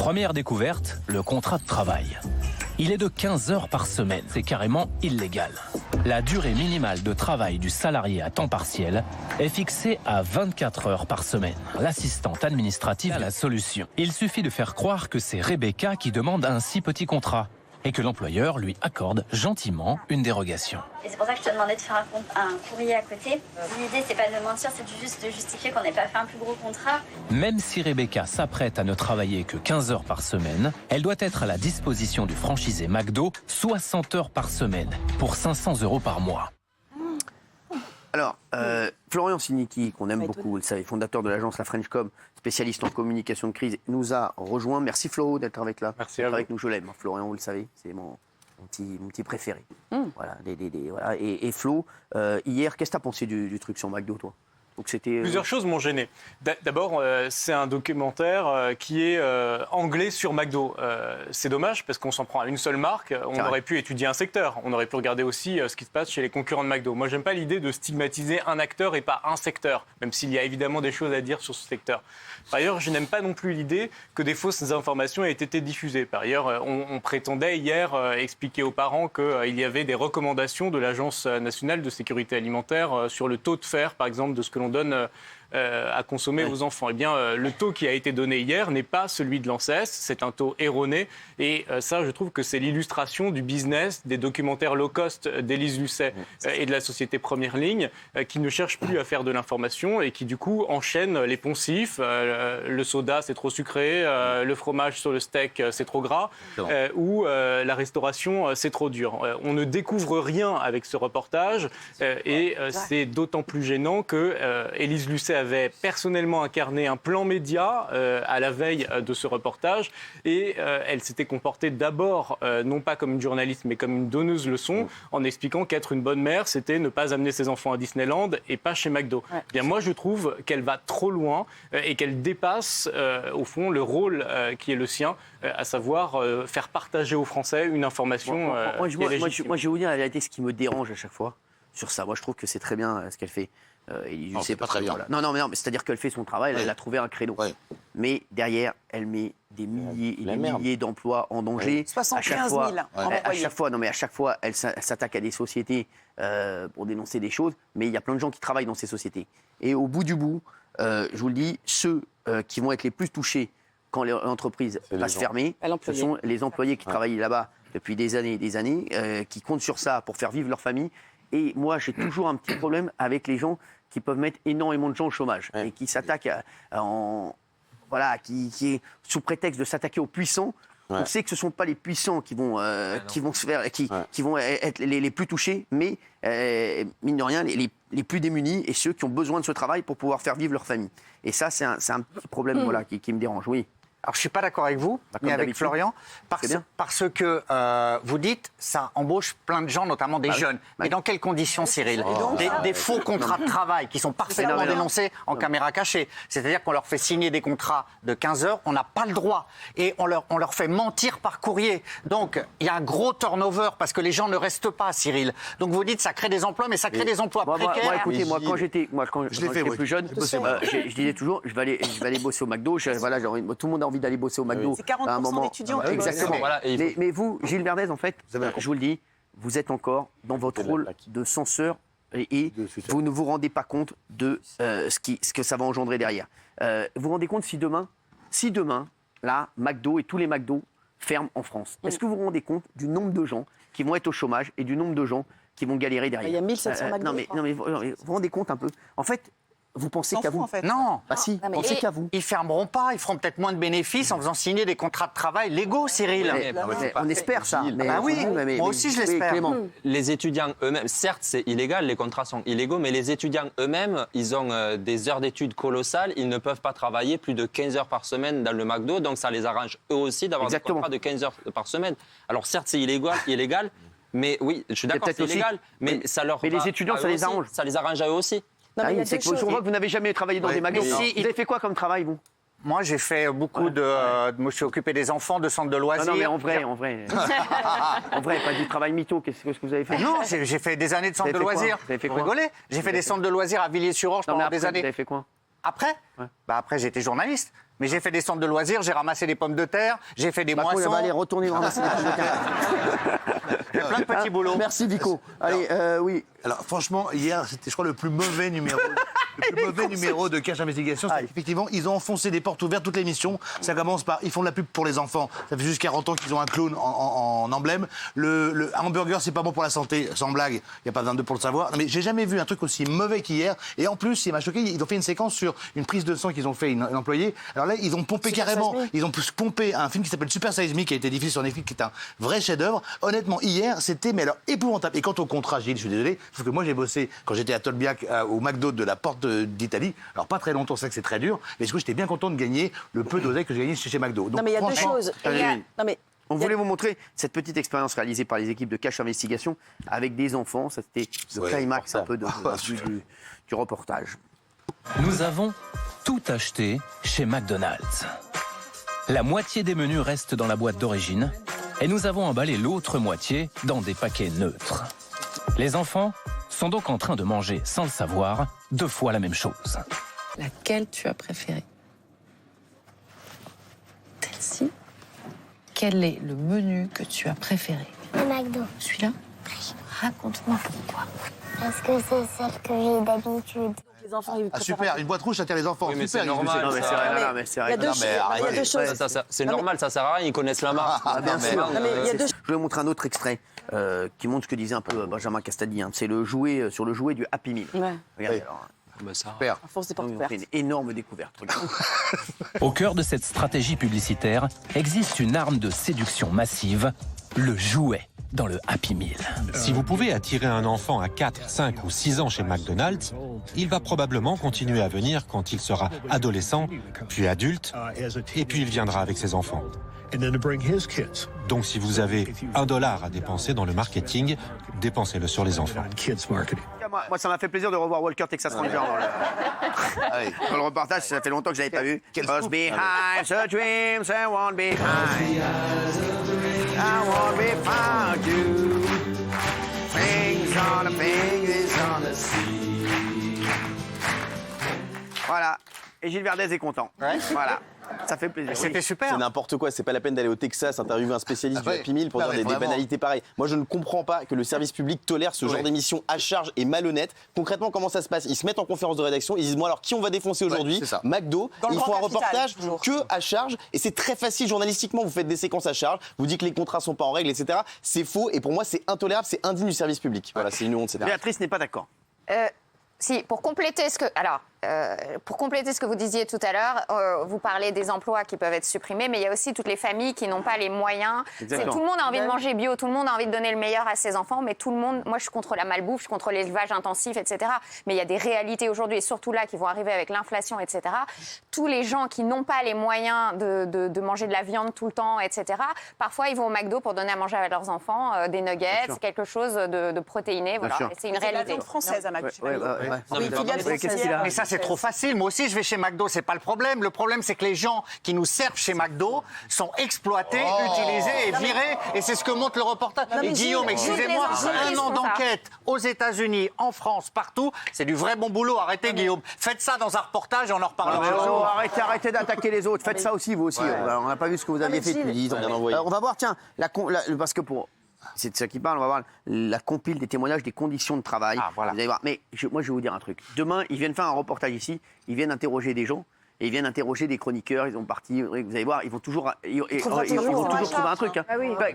Première découverte, le contrat de travail. Il est de 15 heures par semaine, c'est carrément illégal. La durée minimale de travail du salarié à temps partiel est fixée à 24 heures par semaine. L'assistante administrative a la solution. Il suffit de faire croire que c'est Rebecca qui demande un si petit contrat et que l'employeur lui accorde gentiment une dérogation. Et c'est pour ça que je te demandais de faire un courrier à côté. L'idée, c'est pas de mentir, c'est juste de justifier qu'on n'ait pas fait un plus gros contrat. Même si Rebecca s'apprête à ne travailler que 15 heures par semaine, elle doit être à la disposition du franchisé McDo 60 heures par semaine pour 500 € par mois. Alors, Florian Sinicki, qu'on aime beaucoup, vous le savez, fondateur de l'agence La French Com, spécialiste en communication de crise, nous a rejoint. Merci Flo d'être avec là. Merci à vous. Avec nous, je l'aime. Florian, vous le savez, c'est mon petit préféré. Voilà, voilà. Et Flo, hier, qu'est-ce que tu as pensé du truc sur McDo, toi? Donc c'était, Plusieurs choses m'ont gêné. D'abord, c'est un documentaire qui est anglais sur McDo. C'est dommage parce qu'on s'en prend à une seule marque. On aurait pu étudier un secteur. On aurait pu regarder aussi ce qui se passe chez les concurrents de McDo. Moi, j'aime pas l'idée de stigmatiser un acteur et pas un secteur, même s'il y a évidemment des choses à dire sur ce secteur. Par ailleurs, je n'aime pas non plus l'idée que des fausses informations aient été diffusées. Par ailleurs, on prétendait hier expliquer aux parents qu'il y avait des recommandations de l'Agence nationale de sécurité alimentaire sur le taux de fer, par exemple, de ce que l'on donne à consommer aux enfants. Eh bien, le taux qui a été donné hier n'est pas celui de l'ANSES, c'est un taux erroné. Et ça, je trouve que c'est l'illustration du business des documentaires low cost d'Élise Lucet et de la société Première Ligne, qui ne cherchent plus à faire de l'information et qui, du coup, enchaînent les poncifs. Le soda, c'est trop sucré, le fromage sur le steak, c'est trop gras, ou la restauration, c'est trop dur. On ne découvre rien avec ce reportage et c'est d'autant plus gênant que Élise Lucet avait personnellement incarné un plan média à la veille de ce reportage et elle s'était comportée d'abord non pas comme une journaliste mais comme une donneuse de leçons en expliquant qu'être une bonne mère c'était ne pas amener ses enfants à Disneyland et pas chez McDo. Eh bien moi je trouve qu'elle va trop loin et qu'elle dépasse au fond le rôle qui est le sien, à savoir faire partager aux Français une information moi, je vais vous dire la vérité, ce qui me dérange à chaque fois sur ça. Moi je trouve que c'est très bien ce qu'elle fait. Non, c'est pas très bien. Voilà. Non, mais c'est-à-dire qu'elle fait son travail, elle a trouvé un créneau. Ouais. Mais derrière, elle met des milliers et des milliers d'emplois en danger. 75 000 à chaque fois, elle s'attaque à des sociétés pour dénoncer des choses, mais il y a plein de gens qui travaillent dans ces sociétés. Et au bout du bout, je vous le dis, ceux qui vont être les plus touchés quand l'entreprise va se fermer, ce sont les employés qui travaillent là-bas depuis des années et des années, qui comptent sur ça pour faire vivre leur famille. Et moi, j'ai toujours un petit problème avec les gens qui peuvent mettre énormément de gens au chômage et qui s'attaquent qui sous prétexte de s'attaquer aux puissants. On sait que ce ne sont pas les puissants qui vont se faire, qui vont être les plus touchés, mais mine de rien, les plus démunis et ceux qui ont besoin de ce travail pour pouvoir faire vivre leur famille. Et ça, c'est un petit problème qui me dérange, oui. Alors, je ne suis pas d'accord avec vous, mais avec Florian, parce que vous dites ça embauche plein de gens, notamment des jeunes. Mais dans quelles conditions, Cyril? Des faux contrats de travail qui sont parfaitement dénoncés en caméra cachée. C'est-à-dire qu'on leur fait signer des contrats de 15 heures, on n'a pas le droit. Et on leur fait mentir par courrier. Donc, il y a un gros turnover parce que les gens ne restent pas, Cyril. Donc, vous dites ça crée des emplois, mais ça crée des emplois précaires. Écoutez, quand j'étais plus jeune, je disais toujours, je vais aller bosser au McDo. Tout le monde a envie d'aller bosser au McDo. C'est 40% d'étudiants. Exactement. Voilà, mais vous, Gilles Verdez, en fait, je vous le dis, vous êtes encore dans votre rôle de censeur et vous ne vous rendez pas compte de ce que ça va engendrer derrière. Vous vous rendez compte si demain, là, McDo et tous les McDo ferment en France, est-ce que vous vous rendez compte du nombre de gens qui vont être au chômage et du nombre de gens qui vont galérer derrière? Il y a 1700 McDo. Non, mais vous vous rendez compte un peu? En fait, vous pensez qu'à vous? En fait. Non, si, pensez qu'à vous. Ils fermeront pas, ils feront peut-être moins de bénéfices en faisant signer des contrats de travail légaux, Cyril. On espère ça. Moi aussi je l'espère. Les étudiants eux-mêmes, certes c'est illégal, les contrats sont illégaux, mais les étudiants eux-mêmes, ils ont des heures d'études colossales, ils ne peuvent pas travailler plus de 15 heures par semaine dans le McDo, donc ça les arrange eux aussi d'avoir des contrats de 15 heures par semaine. Alors certes c'est illégal, mais oui, je suis d'accord, c'est illégal, mais ça leur Mais les étudiants, ça les arrange. Ça les arrange à eux aussi. C'est qu'on voit que vous n'avez jamais travaillé dans des McDo. Vous avez fait quoi comme travail, vous? Moi, j'ai fait beaucoup de... Je me suis occupé des enfants, de centres de loisirs. Non, mais en vrai. En vrai, pas du travail mytho. Qu'est-ce que vous avez fait? Non, j'ai fait des années de centres de loisirs. Vous avez fait quoi? Rigolez. J'ai fait des centres de loisirs à Villiers-sur-Orge pendant des années. Vous avez fait quoi? Après Après, j'étais journaliste. Mais j'ai fait des centres de loisirs, j'ai ramassé des pommes de terre, j'ai fait des moissons. On va aller retourner ramasser des pommes de terre. Il y a plein de petits boulots. Merci Vico. Allez, oui. Alors franchement, hier, c'était je crois le plus mauvais numéro. Le plus mauvais numéro de Cash Investigation, c'est qu'effectivement, ils ont enfoncé des portes ouvertes toute l'émission. Ça commence par, ils font de la pub pour les enfants. Ça fait juste 40 ans qu'ils ont un clown en emblème. Le hamburger, c'est pas bon pour la santé, sans blague. Il n'y a pas 22 pour le savoir. Non, mais j'ai jamais vu un truc aussi mauvais qu'hier. Et en plus, il m'a choqué, ils ont fait une séquence sur une prise de sang qu'ils ont fait une employée. Alors là, ils ont pompé carrément. Ils ont pompé un film qui s'appelle Super Size Me, qui a été diffusé sur Netflix, qui est un vrai chef-d'œuvre. Honnêtement, hier, c'était mais alors épouvantable. Et quant au contrat, Gilles, je suis désolé, sauf que moi j'ai bossé quand j'étais à Tolbiac au McDo de la Porte d'Italie. Alors pas très longtemps, c'est vrai que c'est très dur, mais du coup j'étais bien content de gagner le peu d'oseille que j'ai gagné chez McDo. Donc, non mais il y a deux choses. On voulait vous montrer cette petite expérience réalisée par les équipes de Cash Investigation avec des enfants. Ça, c'était le climax un peu du reportage. Nous avons tout acheté chez McDonald's. La moitié des menus restent dans la boîte d'origine et nous avons emballé l'autre moitié dans des paquets neutres. Les enfants sont donc en train de manger, sans le savoir, 2 fois la même chose. Laquelle tu as préférée? Celle-ci. Quel est le menu que tu as préféré? Le McDo. Celui-là? Oui. Raconte-moi pourquoi. Parce que c'est celle que j'ai d'habitude. Les enfants, ils Ah super, une boîte rouge, ça attire les enfants. Oui, mais super, c'est normal. Non, mais c'est vrai, non, mais c'est vrai. Il y a deux choses. C'est normal, ça sert à rien, ils connaissent la marque. Bien sûr. Non, mais il y a deux... Je vais vous montrer un autre extrait qui montre ce que disait un peu Benjamin Castaldi. Hein. C'est le jouet sur le jouet du Happy Meal. Ouais. Regardez, Oui. alors. Super. À force des portes On ouvertes. fait une énorme découverte. Regardez. Au cœur de cette stratégie publicitaire existe une arme de séduction massive, le jouet dans le Happy Meal. Si vous pouvez attirer un enfant à 4, 5 ou 6 ans chez McDonald's, il va probablement continuer à venir quand il sera adolescent, puis adulte, et puis il viendra avec ses enfants. Donc si vous avez $1 à dépenser dans le marketing, dépensez-le sur les enfants. Moi, ça m'a fait plaisir de revoir Walker Texas Ranger dans le reportage. Ça fait longtemps que je l'avais pas vu. Cause behind the dreams, I won't be behind. I won't be found you. Things on the fingers on the sea. Voilà. Et Gilles Verdez est content. Ouais. Voilà. Ça fait plaisir. C'était super. C'est n'importe quoi, c'est pas la peine d'aller au Texas interviewer un spécialiste du Happy Meal pour dire des banalités pareilles. Moi je ne comprends pas que le service public tolère ce genre d'émission à charge et malhonnête. Concrètement, comment ça se passe? Ils se mettent en conférence de rédaction, ils disent alors qui on va défoncer aujourd'hui? McDo. Ils font un reportage que à charge et c'est très facile journalistiquement. Vous faites des séquences à charge, vous dites que les contrats sont pas en règle, etc. C'est faux et pour moi c'est intolérable, c'est indigne du service public. Voilà, c'est une honte. Béatrice n'est pas d'accord. Si, pour compléter ce que vous disiez tout à l'heure, vous parlez des emplois qui peuvent être supprimés, mais il y a aussi toutes les familles qui n'ont pas les moyens. Tout le monde a envie de manger bio, tout le monde a envie de donner le meilleur à ses enfants, mais tout le monde, moi je suis contre la malbouffe, je suis contre l'élevage intensif, etc. Mais il y a des réalités aujourd'hui, et surtout là, qui vont arriver avec l'inflation, etc. Tous les gens qui n'ont pas les moyens de manger de la viande tout le temps, etc., parfois ils vont au McDo pour donner à manger à leurs enfants des nuggets, quelque chose de protéiné, voilà. Et c'est une réalité. La viande française à McDo. Mais ça, c'est trop facile. Moi aussi, je vais chez McDo, c'est pas le problème. Le problème, c'est que les gens qui nous servent chez McDo sont exploités, utilisés et virés. Et c'est ce que montre le reportage. Et Guillaume, excusez-moi, 1 an d'enquête aux États-Unis, en France, partout, c'est du vrai bon boulot. Arrêtez, Guillaume. Faites ça dans un reportage et on en reparlera. Arrêtez d'attaquer les autres. Faites ça aussi, vous aussi. On n'a pas vu ce que vous aviez fait depuis 10 ans. On va voir, tiens, parce que c'est de ça qui parle, on va voir la compile des témoignages des conditions de travail. Voilà. Vous allez voir. Mais moi, je vais vous dire un truc. Demain, ils viennent faire un reportage ici, ils viennent interroger des gens, et ils viennent interroger des chroniqueurs, ils ont parti, vous allez voir, ils vont toujours trouver un truc. Hein.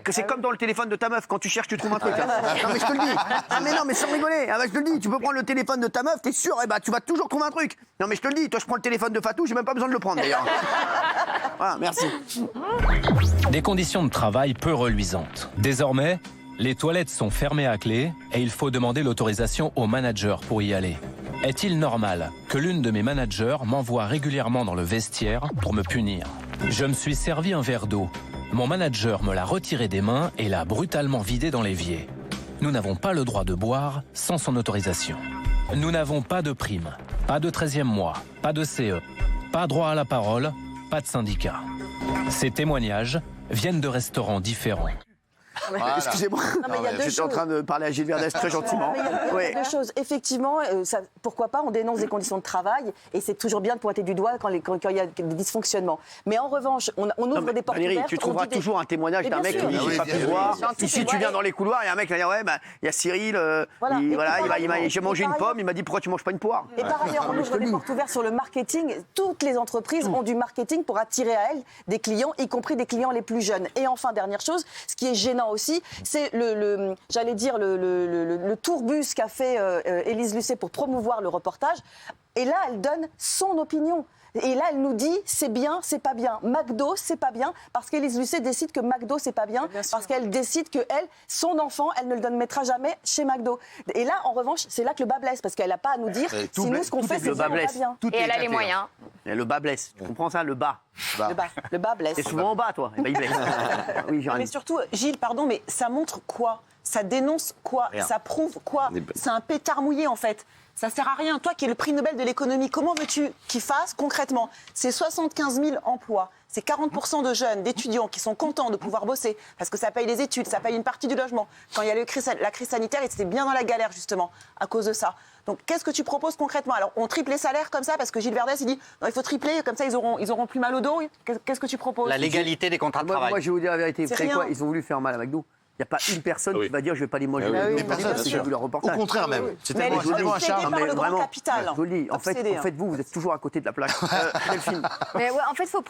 C'est comme dans le téléphone de ta meuf, quand tu cherches, tu trouves un truc. Hein. Non mais je te le dis. Non mais sans rigoler. Je te le dis, tu peux prendre le téléphone de ta meuf, t'es sûr, tu vas toujours trouver un truc. Non mais je te le dis, toi je prends le téléphone de Fatou, j'ai même pas besoin de le prendre d'ailleurs. Voilà, merci. Des conditions de travail peu reluisantes. Désormais, les toilettes sont fermées à clé et il faut demander l'autorisation au manager pour y aller. Est-il normal que l'une de mes managers m'envoie régulièrement dans le vestiaire pour me punir? Je me suis servi un verre d'eau. Mon manager me l'a retiré des mains et l'a brutalement vidé dans l'évier. Nous n'avons pas le droit de boire sans son autorisation. Nous n'avons pas de prime, pas de 13e mois, pas de CE, pas droit à la parole, pas de syndicat. Ces témoignages viennent de restaurants différents. Voilà. Excusez-moi, j'étais en train de parler à Gilles Verdez très gentiment. Il y a deux choses. Effectivement, pourquoi pas, on dénonce des conditions de travail et c'est toujours bien de pointer du doigt quand il y a des dysfonctionnements. Mais en revanche, on ouvre des portes ouvertes. Tu trouveras toujours un témoignage d'un mec qui dit j'ai pas pu voir. Ici, tu viens dans les couloirs et un mec va dire ouais, il y a Cyril, j'ai mangé une pomme, il m'a dit pourquoi tu manges pas une poire. Et par ailleurs, on ouvre des portes ouvertes sur le marketing. Toutes les entreprises ont du marketing pour attirer à elles des clients, y compris des clients les plus jeunes. Et enfin, dernière chose, ce qui est gênant aussi, c'est le tourbus qu'a fait Élise Lucet pour promouvoir le reportage. Et là, elle donne son opinion. Et là, elle nous dit c'est bien, c'est pas bien. McDo, c'est pas bien parce qu'Élise Lucet décide que McDo, c'est pas bien, parce qu'elle décide que son enfant, elle ne le mettra jamais chez McDo. Et là, en revanche, c'est là que le bas blesse parce qu'elle n'a pas à nous dire si nous, ce qu'on fait, c'est pas bien. Et elle a les moyens. Et le bas blesse. Tu comprends ça, le bas. Le bas blesse. T'es souvent en bas, toi. Il blesse. Oui, mais surtout, Gilles, pardon, mais ça montre quoi? Ça dénonce quoi? Ça prouve quoi? C'est un pétard mouillé, en fait. Ça sert à rien. Toi qui es le prix Nobel de l'économie, comment veux-tu qu'il fasse concrètement? C'est 75 000 emplois, c'est 40% de jeunes, d'étudiants qui sont contents de pouvoir bosser parce que ça paye les études, ça paye une partie du logement. Quand il y a la crise sanitaire, ils étaient bien dans la galère justement à cause de ça. Donc qu'est-ce que tu proposes concrètement? Alors on triple les salaires comme ça parce que Gilles Verdez il dit non, il faut tripler comme ça ils auront plus mal au dos. Qu'est-ce que tu proposes? La légalité des contrats de travail. Moi je vais vous dire la vérité. Vous savez quoi? Ils ont voulu faire mal à McDo. Il n'y a pas une personne qui va dire je ne vais pas les manger. J'ai vu leur reportage. Au contraire même. C'est tellement un charme. Par le grand capital. Je vous le dis. En fait, vous êtes toujours à côté de la plaque. Mais ouais, en fait, faut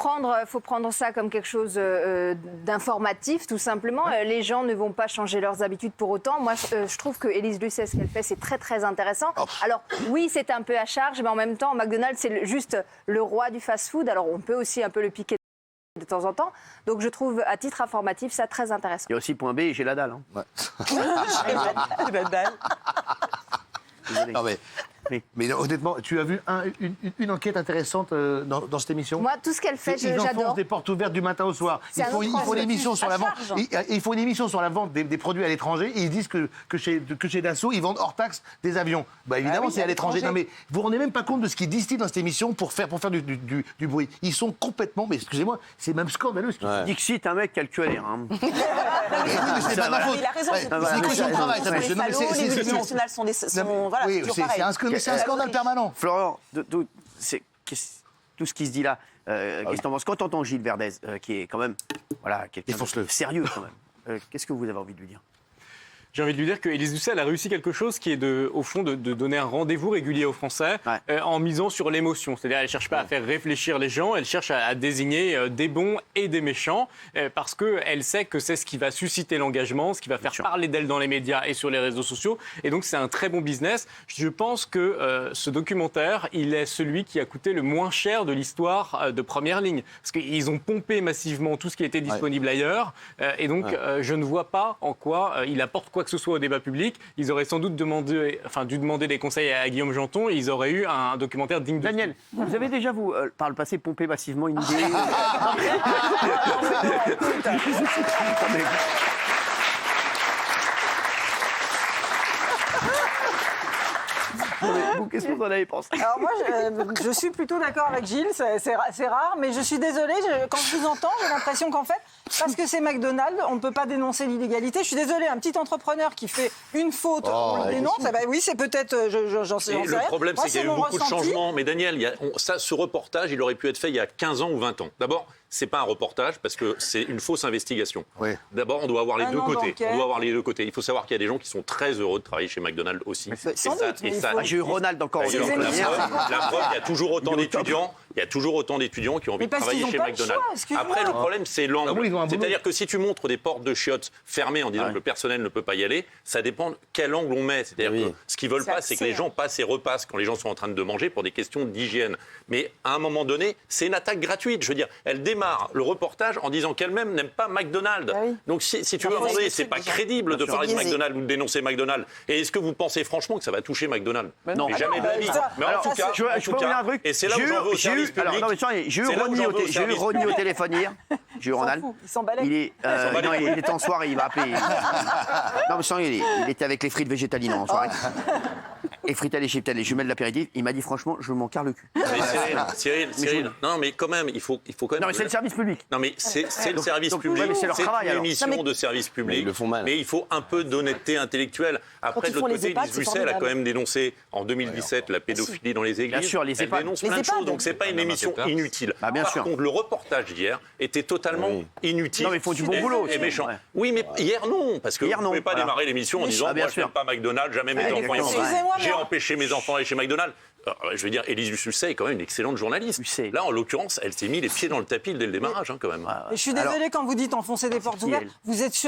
prendre ça comme quelque chose d'informatif, tout simplement. Les gens ne vont pas changer leurs habitudes pour autant. Moi, je trouve que Élise Lucet, ce qu'elle fait, c'est très très intéressant. Alors oui, c'est un peu à charge, mais en même temps, McDonald's, c'est juste le roi du fast-food. Alors on peut aussi un peu le piquer de temps en temps. Donc je trouve, à titre informatif, ça très intéressant. Il y a aussi point B et j'ai la dalle. J'ai la dalle. Non mais honnêtement, tu as vu une enquête intéressante dans cette émission? Moi, tout ce qu'elle fait, j'adore. Ils enfoncent des portes ouvertes du matin au soir. Ils font une émission sur la vente. Ils font une émission sur la vente des produits à l'étranger et ils disent que chez Dassault, ils vendent hors taxe des avions. Bah évidemment, c'est à l'étranger. Non mais vous vous rendez même pas compte de ce qu'ils distillent dans cette émission pour faire du bruit. Ils sont complètement, mais excusez-moi, c'est même scandaleux. Dixit, un mec qui a le cul à l'air. Il a raison. C'est une question de travail. Les multinationales sont des... C'est un scandale permanent. Florian, tout ce qui se dit là, qu'est-ce que t'en penses? Quand tu entends Gilles Verdez, qui est quand même quelqu'un de sérieux quand même, qu'est-ce que vous avez envie de lui dire? J'ai envie de lui dire que Élise Lucet, elle a réussi quelque chose qui est au fond de donner un rendez-vous régulier aux Français en misant sur l'émotion. C'est-à-dire elle ne cherche pas à faire réfléchir les gens, elle cherche à désigner des bons et des méchants parce qu'elle sait que c'est ce qui va susciter l'engagement, ce qui va faire parler d'elle dans les médias et sur les réseaux sociaux. Et donc c'est un très bon business. Je pense que ce documentaire, il est celui qui a coûté le moins cher de l'histoire de Première Ligne. Parce qu'ils ont pompé massivement tout ce qui était disponible ailleurs. Et donc je ne vois pas en quoi il apporte quoi que ce soit au débat public. Ils auraient sans doute dû demander des conseils à Guillaume Janton et ils auraient eu un documentaire digne de... Daniel, vous avez déjà, par le passé, pompé massivement une idée Vous, qu'est-ce que vous en avez pensé? Alors moi, je suis plutôt d'accord avec Gilles, c'est rare, mais je suis désolée, quand je vous entends, j'ai l'impression qu'en fait, parce que c'est McDonald's, on ne peut pas dénoncer l'illégalité. Je suis désolée, un petit entrepreneur qui fait une faute, on le dénonce, oui, c'est peut-être, j'en sais rien. Le problème, c'est qu'il y a eu beaucoup de changements. Mais Daniel, ce reportage, il aurait pu être fait il y a 15 ans ou 20 ans. D'abord, c'est pas un reportage parce que c'est une fausse investigation. D'abord, on doit avoir les deux côtés. On doit avoir les deux côtés. Il faut savoir qu'il y a des gens qui sont très heureux de travailler chez McDonald's aussi. J'ai eu Ronald encore. La preuve, il y a toujours autant d'étudiants. Il y a toujours autant d'étudiants qui ont envie de travailler chez McDonald's. Après, le problème, c'est l'angle. C'est-à-dire que si tu montres des portes de chiottes fermées en disant que le personnel ne peut pas y aller, ça dépend de quel angle on met. C'est-à-dire que ce qu'ils veulent pas, c'est que les gens passent et repassent quand les gens sont en train de manger pour des questions d'hygiène. Mais à un moment donné, c'est une attaque gratuite. Je veux dire, elle démarre le reportage en disant qu'elle-même n'aime pas McDonald's. Donc si tu veux demander, c'est pas crédible de parler de McDonald's ou de dénoncer McDonald's. Et est-ce que vous pensez franchement que ça va toucher McDonald's? Non, jamais de la vie. Mais en tout cas, et c'est là où j'en veux au service public. J'ai eu Ronny au téléphone hier. J'ai eu Ronald. Il est en soirée, il va appeler. Non, mais il était avec les frites végétalines en soirée. Et Fritel et Chiptel, les jumelles de l'apéritif, il m'a dit franchement, je m'en carre le cul. Cyril, non mais quand même, il faut quand même... Non mais c'est le service public. Non mais c'est le service public, c'est leur travail. C'est une émission de service public. Ils le font mal. Mais il faut un peu d'honnêteté intellectuelle. Après, de l'autre côté, Élise Lucet a quand même dénoncé en 2017 la pédophilie dans les églises. Bien sûr, les EHPAD. Elle dénonce plein de choses, donc c'est pas une émission inutile. Par contre, le reportage d'hier était totalement inutile. Non mais ils font du bon boulot. Et méchant. Oui, mais hier non, parce que vous ne pouvez pas démarrer l'émission en disant moi je n'aime pas McDonald's, jamais mes enfants iront. J'ai empêché mes enfants d'aller chez McDonald's. Je veux dire, Élise Lucet est quand même une excellente journaliste. Là, en l'occurrence, elle s'est mis les pieds dans le tapis dès le démarrage, quand même. Mais je suis désolée, quand vous dites enfoncer des portes ouvertes,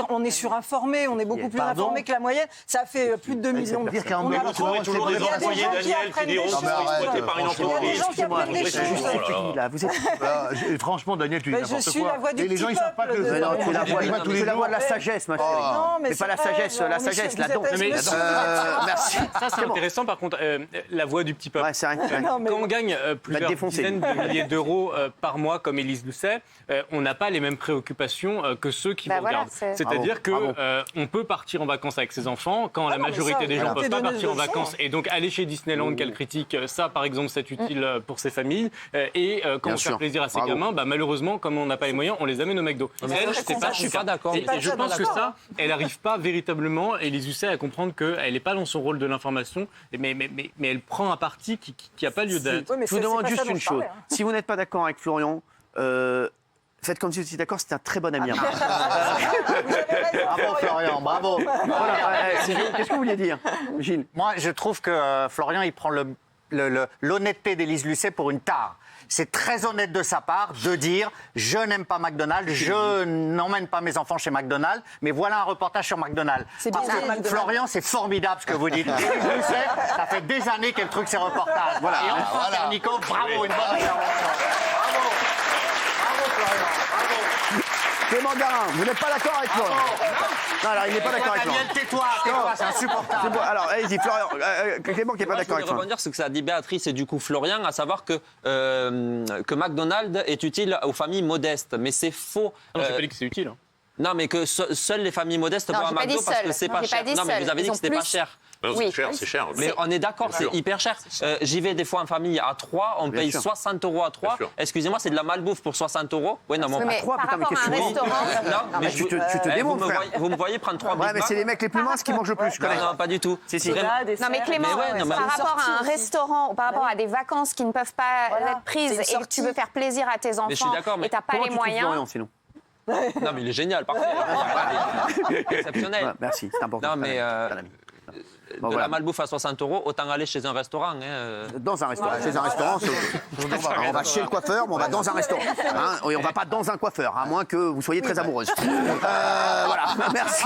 on est surinformé, on est beaucoup plus informé que la moyenne. Ça fait plus de 2 millions de personnes. Vous trouverez toujours des employés, Daniel, qui diront qu'ils sont exploités par une entreprise. Franchement, Daniel, tu dis n'importe quoi. Les gens, ils ne savent pas que c'est la voix de la sagesse, ma chérie. Mais pas la sagesse, la dent. Merci. Ça, c'est intéressant, par contre, la voix du petit peuple. Quand on gagne plusieurs dizaines de milliers d'euros par mois, comme Élise Lucet, on n'a pas les mêmes préoccupations que ceux qui vous regardent. C'est-à-dire qu'on peut partir en vacances avec ses enfants quand la majorité des gens ne peuvent pas partir en vacances. Et donc aller chez Disneyland, qu'elle critique, ça par exemple, c'est utile pour ses familles. Et quand on fait plaisir à ses gamins, malheureusement, comme on n'a pas les moyens, on les amène au McDo. Je suis pas d'accord. Et je pense que ça, elle n'arrive pas véritablement, Élise Lucet, à comprendre qu'elle n'est pas dans son rôle de l'information, mais elle prend un parti qui n'a pas lieu d'être. Je vous demande juste une chose. Si vous n'êtes pas d'accord avec Florian, faites comme si vous étiez d'accord, c'est un très bon ami. Bravo Florian, bravo. Qu'est-ce que vous vouliez dire, Gilles? Moi, je trouve que Florian, il prend l'honnêteté d'Élise Lucet pour une tare. C'est très honnête de sa part de dire « je n'aime pas McDonald's, je n'emmène pas mes enfants chez McDonald's, mais voilà un reportage sur McDonald's ». Parce que Florian, c'est formidable ce que vous dites. Élise Lucet, ça fait des années qu'elle truque ses reportages. Voilà. Et enfin, Nico, bravo, une bonne intervention. Bravo. Bravo Florian, bravo. Clément Garin, vous n'êtes pas d'accord avec Florian? Non, alors il n'est pas d'accord avec Florian. Daniel, tais-toi, c'est insupportable. Bon, alors, allez-y, Florian, Clément qui n'est pas d'accord avec Florian. Je voudrais rebondir sur ce que ça a dit Béatrice et du coup Florian, à savoir que McDonald's est utile aux familles modestes. Mais c'est faux. Non, j'ai pas dit que c'est utile. Non, mais que seules les familles modestes vont à McDo parce que c'est pas cher. Non, mais vous avez dit que c'était pas cher. Oui. C'est cher. Mais on est d'accord, c'est hyper cher. J'y vais des fois en famille à 3, on paye 60 € à 3. Excusez-moi, c'est de la malbouffe pour 60 €. Oui, non, mais par rapport à un restaurant... Non, mais tu te démontres, frère. Vous me voyez prendre 3 Big Mac. Ouais, mais c'est les mecs les plus minces qui mangent le plus, je connais. Non, pas du tout. Non, mais Clément, par rapport à un restaurant ou par rapport à des vacances qui ne peuvent pas être prises et que tu veux faire plaisir à tes enfants et tu n'as pas les moyens... Non, mais il est génial, parfait. Exceptionnel. Merci, c'est important. Non, mais la malbouffe à 60 €, autant aller chez un restaurant. Dans un restaurant. Chez un restaurant, on va chez le coiffeur, mais on va dans un restaurant. Et on ne va pas dans un coiffeur, à moins que vous soyez très amoureuse. Voilà, merci.